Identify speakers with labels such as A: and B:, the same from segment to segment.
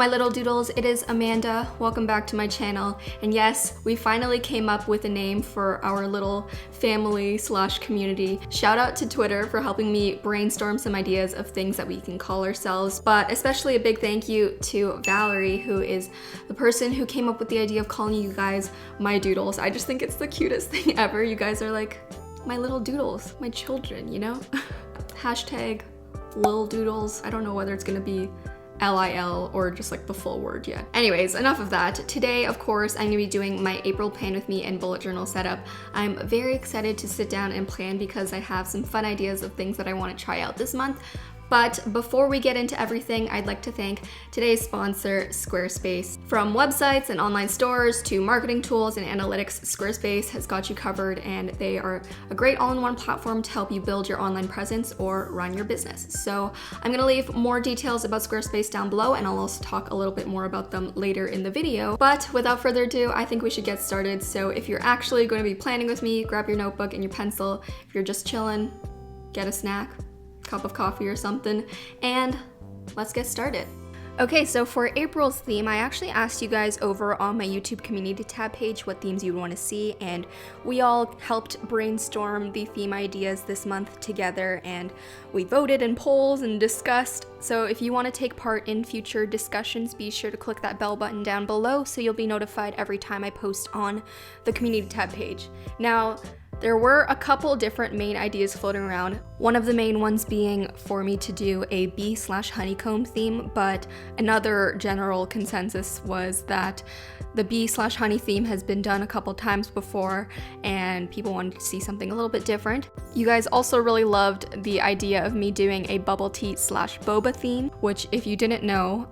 A: my little doodles, it is Amanda. Welcome back to my channel. And yes, we finally came up with a name for our little family slash community. Shout out to Twitter for helping me brainstorm some ideas of things that we can call ourselves, but especially a big thank you to Valerie, who is the person who came up with the idea of calling you guys my doodles. I just think it's the cutest thing ever. You guys are like my little doodles, my children, you know? Hashtag lil doodles. I don't know whether it's gonna be LIL or just like the full word yet. Anyways, enough of that. Today, of course, I'm gonna be doing my April plan with me and bullet journal setup. I'm very excited to sit down and plan because I have some fun ideas of things that I want to try out this month. But before we get into everything, I'd like to thank today's sponsor, Squarespace. From websites and online stores to marketing tools and analytics, Squarespace has got you covered, and they are a great all-in-one platform to help you build your online presence or run your business. So I'm gonna leave more details about Squarespace down below, and I'll also talk a little bit more about them later in the video. But without further ado, I think we should get started. So if you're actually going to be planning with me, grab your notebook and your pencil. If you're just chilling, get a snack, cup of coffee or something, and let's get started. Okay, so for April's theme, I actually asked you guys over on my YouTube community tab page what themes you want to see, and we all helped brainstorm the theme ideas this month together, and we voted in polls and discussed. So if you want to take part in future discussions, be sure to click that bell button down below so you'll be notified every time I post on the community tab page. Now, there were a couple different main ideas floating around. One of the main ones being for me to do a bee/honeycomb theme, but another general consensus was that the bee/honey theme has been done a couple times before and people wanted to see something a little bit different. You guys also really loved the idea of me doing a bubble tea/boba theme, which if you didn't know,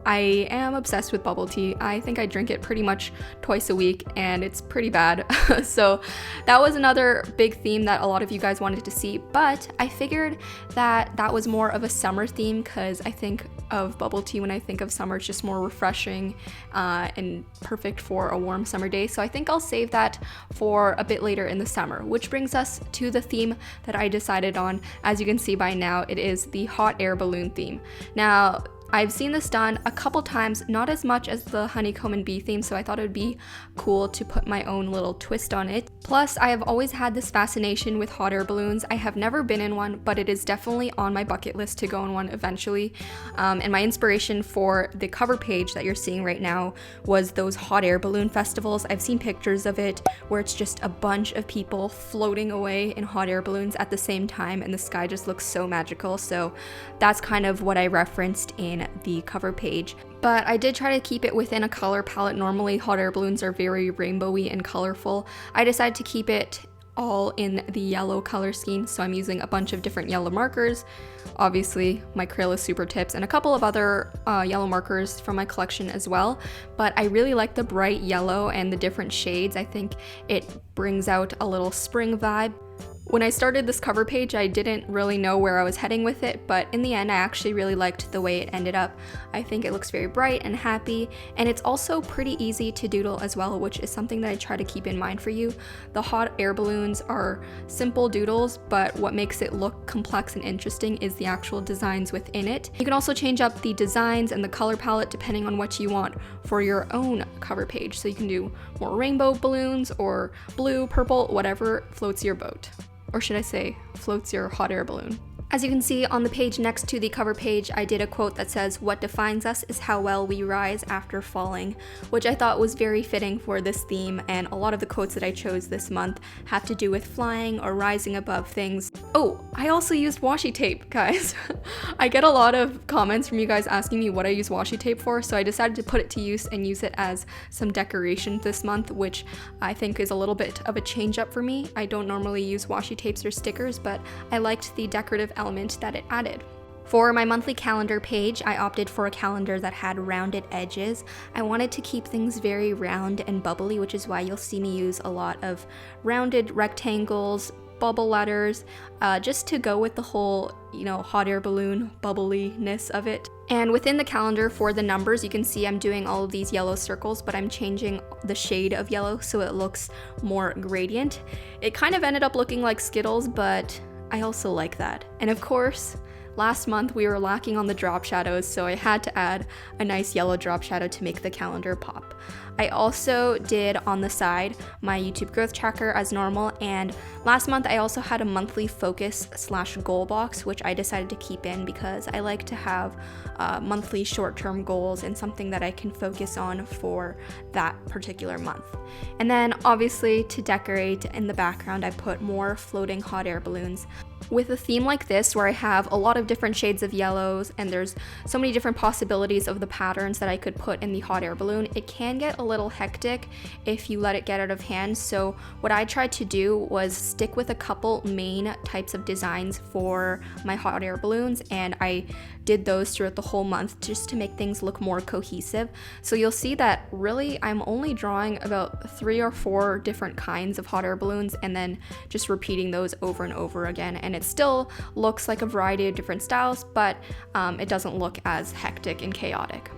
A: I am obsessed with bubble tea. I think I drink it pretty much twice a week and it's pretty bad. So that was another big theme that a lot of you guys wanted to see, but I figured that that was more of a summer theme because I think of bubble tea when I think of summer. It's just more refreshing and perfect for a warm summer day. So I think I'll save that for a bit later in the summer, which brings us to the theme that I decided on. As you can see by now, it is the hot air balloon theme. Now, I've seen this done a couple times, not as much as the honeycomb and bee theme, so I thought it would be cool to put my own little twist on it. Plus, I have always had this fascination with hot air balloons. I have never been in one, but it is definitely on my bucket list to go in one eventually. And my inspiration for the cover page that you're seeing right now was those hot air balloon festivals. I've seen pictures of it where it's just a bunch of people floating away in hot air balloons at the same time, and the sky just looks so magical. So that's kind of what I referenced in the cover page. But I did try to keep it within a color palette. Normally hot air balloons are very rainbowy and colorful. I decided to keep it all in the yellow color scheme, so I'm using a bunch of different yellow markers, obviously my Crayola Super Tips, and a couple of other yellow markers from my collection as well. But I really like the bright yellow and the different shades. I think it brings out a little spring vibe. When I started this cover page, I didn't really know where I was heading with it, but in the end, I actually really liked the way it ended up. I think it looks very bright and happy, and it's also pretty easy to doodle as well, which is something that I try to keep in mind for you. The hot air balloons are simple doodles, but what makes it look complex and interesting is the actual designs within it. You can also change up the designs and the color palette depending on what you want for your own cover page. So you can do more rainbow balloons or blue, purple, whatever floats your boat. Or should I say, floats your hot air balloon. As you can see on the page next to the cover page, I did a quote that says, "What defines us is how well we rise after falling," which I thought was very fitting for this theme, and a lot of the quotes that I chose this month have to do with flying or rising above things. Oh, I also used washi tape, guys. I get a lot of comments from you guys asking me what I use washi tape for, so I decided to put it to use and use it as some decoration this month, which I think is a little bit of a change up for me. I don't normally use washi tapes or stickers, but I liked the decorative element that it added. For my monthly calendar page, I opted for a calendar that had rounded edges. I wanted to keep things very round and bubbly, which is why you'll see me use a lot of rounded rectangles, bubble letters, just to go with the whole, hot air balloon bubbliness of it. And within the calendar for the numbers, you can see I'm doing all of these yellow circles, but I'm changing the shade of yellow so it looks more gradient. It kind of ended up looking like Skittles, but I also like that. And of course, last month we were lacking on the drop shadows, so I had to add a nice yellow drop shadow to make the calendar pop. I also did on the side my YouTube growth tracker as normal, and last month I also had a monthly focus / goal box, which I decided to keep in because I like to have monthly short-term goals and something that I can focus on for that particular month. And then obviously to decorate in the background, I put more floating hot air balloons. With a theme like this where I have a lot of different shades of yellows and there's so many different possibilities of the patterns that I could put in the hot air balloon, it can get a little hectic if you let it get out of hand. So what I tried to do was stick with a couple main types of designs for my hot air balloons, and I did those throughout the whole month just to make things look more cohesive. So you'll see that really I'm only drawing about 3 or 4 different kinds of hot air balloons and then just repeating those over and over again, and it still looks like a variety of different styles, but it doesn't look as hectic and chaotic.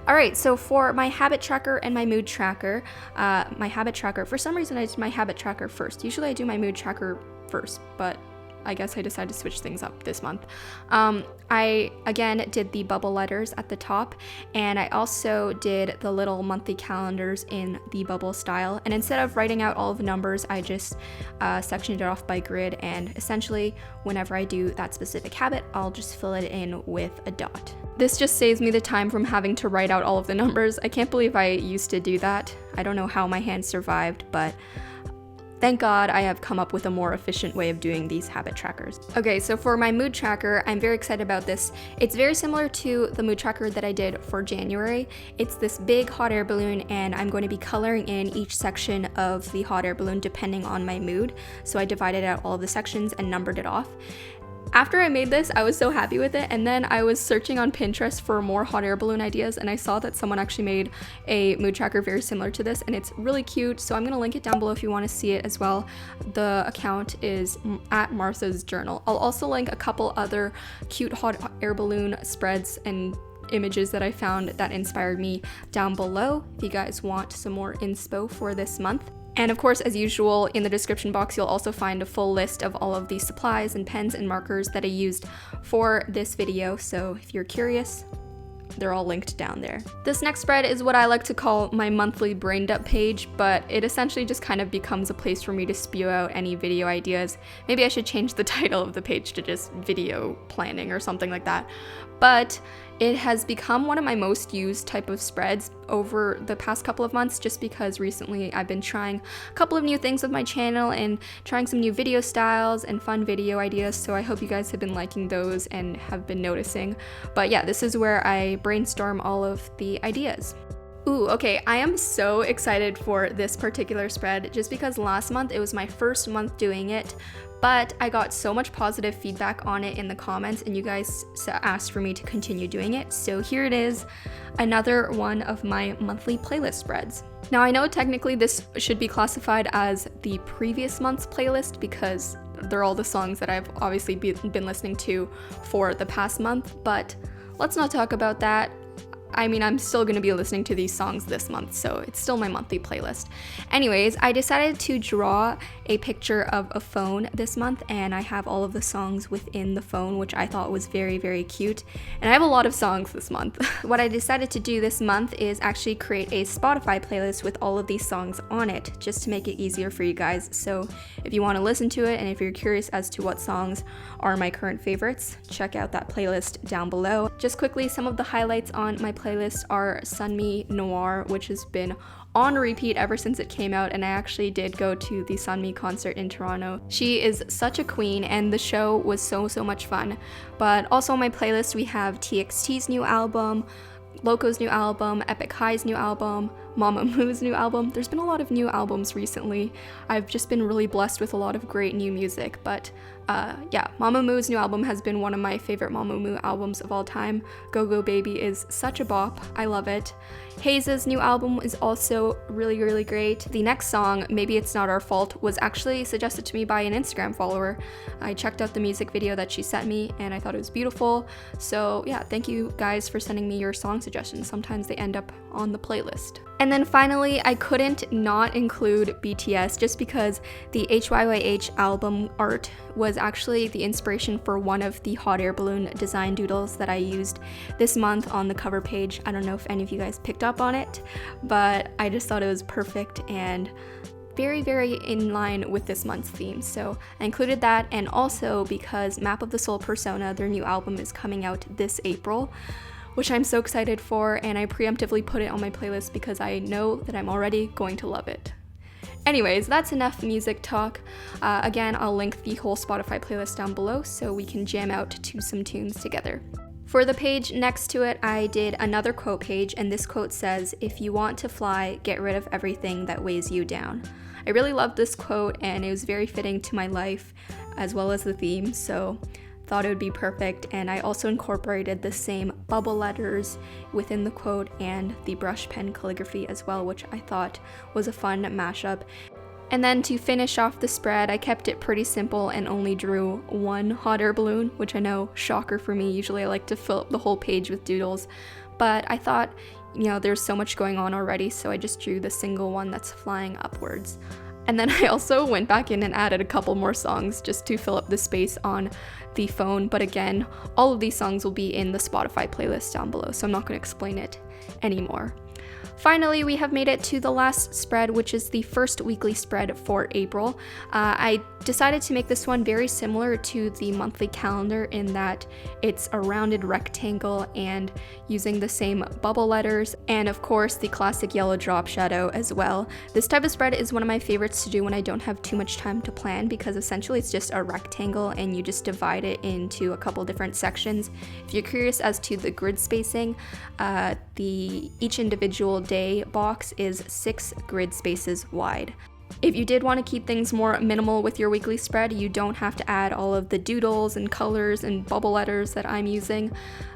A: Alright, so for my habit tracker and my mood tracker, for some reason I did my habit tracker first. Usually I do my mood tracker first, but I guess I decided to switch things up this month. I again did the bubble letters at the top, and I also did the little monthly calendars in the bubble style. And instead of writing out all of the numbers, I just sectioned it off by grid, and essentially whenever I do that specific habit, I'll just fill it in with a dot. This just saves me the time from having to write out all of the numbers. I can't believe I used to do that. I don't know how my hand survived, but thank God I have come up with a more efficient way of doing these habit trackers. Okay, so for my mood tracker, I'm very excited about this. It's very similar to the mood tracker that I did for January. It's this big hot air balloon, and I'm going to be coloring in each section of the hot air balloon depending on my mood. So I divided out all of the sections and numbered it off. After I made this, I was so happy with it, and then I was searching on Pinterest for more hot air balloon ideas, and I saw that someone actually made a mood tracker very similar to this, and it's really cute, so I'm going to link it down below if you want to see it as well. The account is at Martha's Journal. I'll also link a couple other cute hot air balloon spreads and images that I found that inspired me down below if you guys want some more inspo for this month. And of course, as usual, in the description box, you'll also find a full list of all of the supplies and pens and markers that I used for this video. So if you're curious, they're all linked down there. This next spread is what I like to call my monthly brain dump page, but it essentially just kind of becomes a place for me to spew out any video ideas. Maybe I should change the title of the page to just video planning or something like that. But it has become one of my most used type of spreads over the past couple of months, just because recently I've been trying a couple of new things with my channel and trying some new video styles and fun video ideas, so I hope you guys have been liking those and have been noticing. But yeah, this is where I brainstorm all of the ideas. Ooh, okay, I am so excited for this particular spread just because last month it was my first month doing it, but I got so much positive feedback on it in the comments, and you guys asked for me to continue doing it. So here it is, another one of my monthly playlist spreads. Now I know technically this should be classified as the previous month's playlist because they're all the songs that I've obviously been listening to for the past month, but let's not talk about that. I mean, I'm still going to be listening to these songs this month, so it's still my monthly playlist. Anyways, I decided to draw a picture of a phone this month, and I have all of the songs within the phone, which I thought was very, very cute. And I have a lot of songs this month. What I decided to do this month is actually create a Spotify playlist with all of these songs on it, just to make it easier for you guys. So if you want to listen to it, and if you're curious as to what songs are my current favorites, check out that playlist down below. Just quickly, some of the highlights on my playlist are Sunmi Noir, which has been on repeat ever since it came out, and I actually did go to the Sunmi concert in Toronto. She is such a queen, and the show was so much fun. But also on my playlist we have TXT's new album, Loco's new album, Epic High's new album, Mamamoo's new album. There's been a lot of new albums recently. I've just been really blessed with a lot of great new music, but yeah, Mamamoo's new album has been one of my favorite Mamamoo albums of all time. Go Go Baby is such a bop. I love it. Haze's new album is also really great. The next song, Maybe It's Not Our Fault, was actually suggested to me by an Instagram follower. I checked out the music video that she sent me and I thought it was beautiful. So yeah, thank you guys for sending me your song suggestions. Sometimes they end up on the playlist. And then finally, I couldn't not include BTS just because the HYYH album art was actually the inspiration for one of the hot air balloon design doodles that I used this month on the cover page. I don't know if any of you guys picked up on it, but I just thought it was perfect and very, very in line with this month's theme. So I included that, and also because Map of the Soul Persona, their new album, is coming out this April, which I'm so excited for, and I preemptively put it on my playlist because I know that I'm already going to love it. Anyways, that's enough music talk. Again, I'll link the whole Spotify playlist down below so we can jam out to some tunes together. For the page next to it, I did another quote page, and this quote says, "If you want to fly, get rid of everything that weighs you down." I really loved this quote, and it was very fitting to my life as well as the theme, so thought it would be perfect. And I also incorporated the same bubble letters within the quote and the brush pen calligraphy as well, which I thought was a fun mashup. And then to finish off the spread, I kept it pretty simple and only drew one hot air balloon, which I know, shocker for me. Usually I like to fill up the whole page with doodles, but I thought, there's so much going on already, so I just drew the single one that's flying upwards. And then I also went back in and added a couple more songs just to fill up the space on the phone. But again, all of these songs will be in the Spotify playlist down below, so I'm not going to explain it anymore. Finally, we have made it to the last spread, which is the first weekly spread for April. I decided to make this one very similar to the monthly calendar in that it's a rounded rectangle and using the same bubble letters, and of course the classic yellow drop shadow as well. This type of spread is one of my favorites to do when I don't have too much time to plan, because essentially it's just a rectangle and you just divide it into a couple different sections. If you're curious as to the grid spacing, each individual day box is 6 grid spaces wide. If you did want to keep things more minimal with your weekly spread, you don't have to add all of the doodles and colors and bubble letters that I'm using,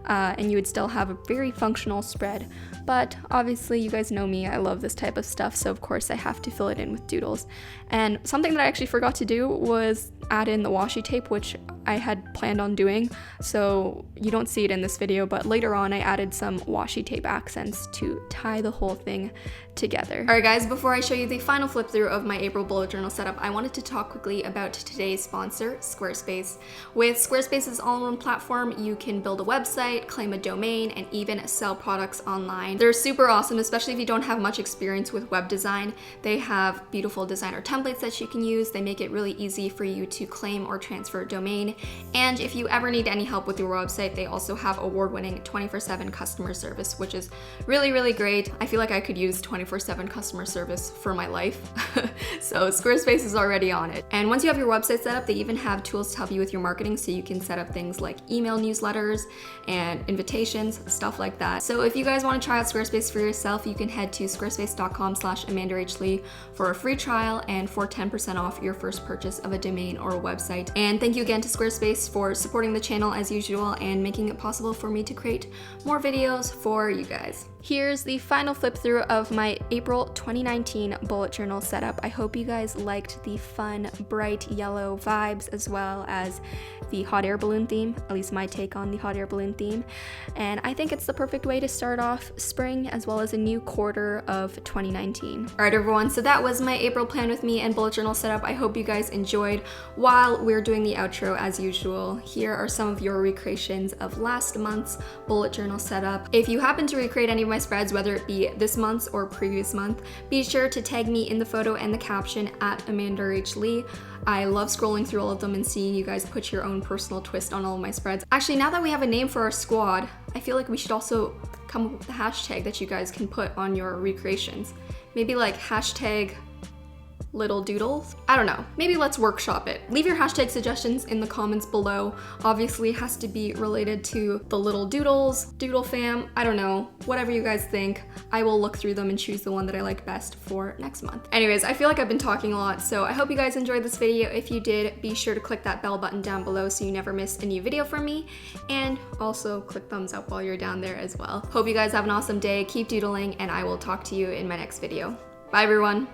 A: and you would still have a very functional spread. But obviously you guys know me, I love this type of stuff, so of course I have to fill it in with doodles. And something that I actually forgot to do was add in the washi tape, which I had planned on doing, so you don't see it in this video, but later on I added some washi tape accents to tie the whole thing together. Alright guys, before I show you the final flip through of my April bullet journal setup, I wanted to talk quickly about today's sponsor, Squarespace. With Squarespace's all-in-one platform, you can build a website, claim a domain, and even sell products online. They're super awesome, especially if you don't have much experience with web design. They have beautiful designer templates that you can use. They make it really easy for you to claim or transfer a domain. And if you ever need any help with your website, they also have award-winning 24/7 customer service, which is really, really great. I feel like I could use 24/7 customer service for my life. So Squarespace is already on it. And once you have your website set up, they even have tools to help you with your marketing, so you can set up things like email newsletters and invitations, stuff like that. So if you guys want to try out Squarespace for yourself, you can head to squarespace.com/AmandaHlee for a free trial and for 10% off your first purchase of a domain or a website. And thank you again to Squarespace for supporting the channel as usual and making it possible for me to create more videos for you guys. Here's the final flip through of my April 2019 bullet journal setup. I hope you guys liked the fun, bright yellow vibes as well as the hot air balloon theme, at least my take on the hot air balloon theme. And I think it's the perfect way to start off spring as well as a new quarter of 2019. Alright everyone, so that was my April plan with me and bullet journal setup. I hope you guys enjoyed. While we're doing the outro as usual, here are some of your recreations of last month's bullet journal setup. If you happen to recreate any of my spreads, whether it be this month's or previous month, be sure to tag me in the photo and the caption at AmandaHlee. I love scrolling through all of them and seeing you guys put your own personal twist on all of my spreads. Actually, now that we have a name for our squad, I feel like we should also come up with a hashtag that you guys can put on your recreations. Maybe like hashtag little doodles? I don't know. Maybe let's workshop it. Leave your hashtag suggestions in the comments below. Obviously, it has to be related to the little doodles, doodle fam, I don't know. Whatever you guys think, I will look through them and choose the one that I like best for next month. Anyways, I feel like I've been talking a lot, so I hope you guys enjoyed this video. If you did, be sure to click that bell button down below so you never miss a new video from me, and also click thumbs up while you're down there as well. Hope you guys have an awesome day, keep doodling, and I will talk to you in my next video. Bye everyone!